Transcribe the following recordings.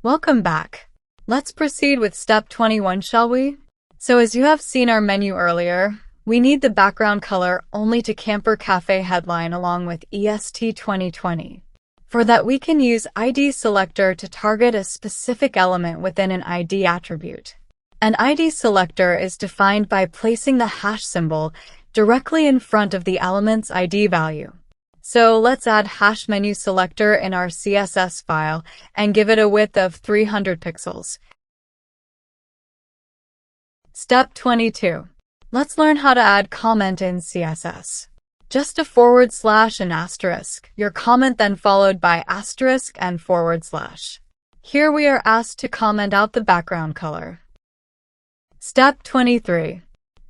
Welcome back. Let's proceed with step 21, shall we? So as you have seen our menu earlier, we need the background color only to Camper Cafe headline along with EST 2020. For that, we can use ID selector to target a specific element within an ID attribute. An ID selector is defined by placing the hash symbol directly in front of the element's ID value. So let's add hash menu selector in our CSS file and give it a width of 300 pixels. Step 22. Let's learn how to add comment in CSS. Just a / and asterisk, your comment then followed by asterisk and /. Here we are asked to comment out the background color. Step 23.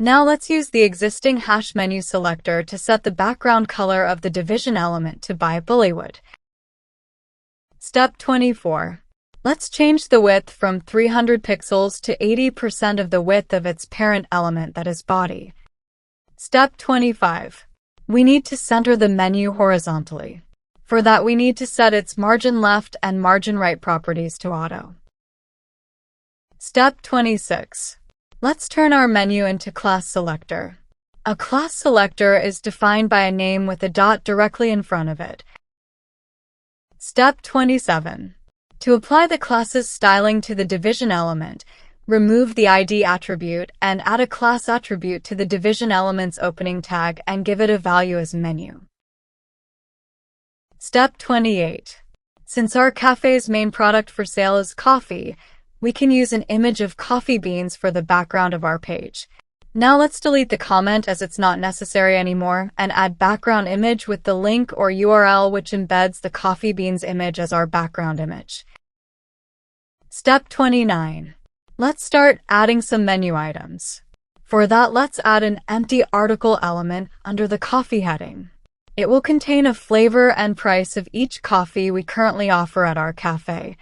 Now let's use the existing hash menu selector to set the background color of the division element to by Bollywood. Step 24. Let's change the width from 300 pixels to 80% of the width of its parent element, that is body. Step 25. We need to center the menu horizontally. For that, we need to set its margin left and margin right properties to auto. Step 26. Let's turn our menu into class selector. A class selector is defined by a name with a dot directly in front of it. Step 27. To apply the class's styling to the division element, remove the ID attribute and add a class attribute to the division element's opening tag and give it a value as menu. Step 28. Since our cafe's main product for sale is coffee, we can use an image of coffee beans for the background of our page. Now let's delete the comment as it's not necessary anymore and add background image with the link or URL which embeds the coffee beans image as our background image. Step 29. Let's start adding some menu items. For that, let's add an empty article element under the coffee heading. It will contain a flavor and price of each coffee we currently offer at our cafe.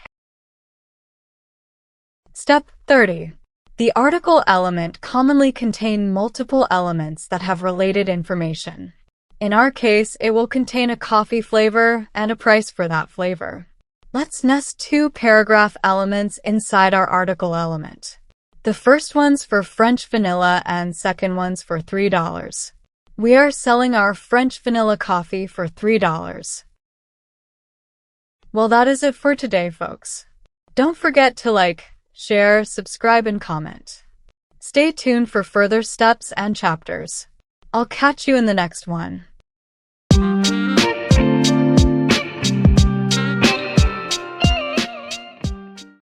Step 30. The article element commonly contains multiple elements that have related information. In our case, it will contain a coffee flavor and a price for that flavor. Let's nest two paragraph elements inside our article element. The first one's for French vanilla and second one's for $3. We are selling our French vanilla coffee for $3. Well, that is it for today, folks. Don't forget to like, share, subscribe, and comment. Stay tuned for further steps and chapters. I'll catch you in the next one.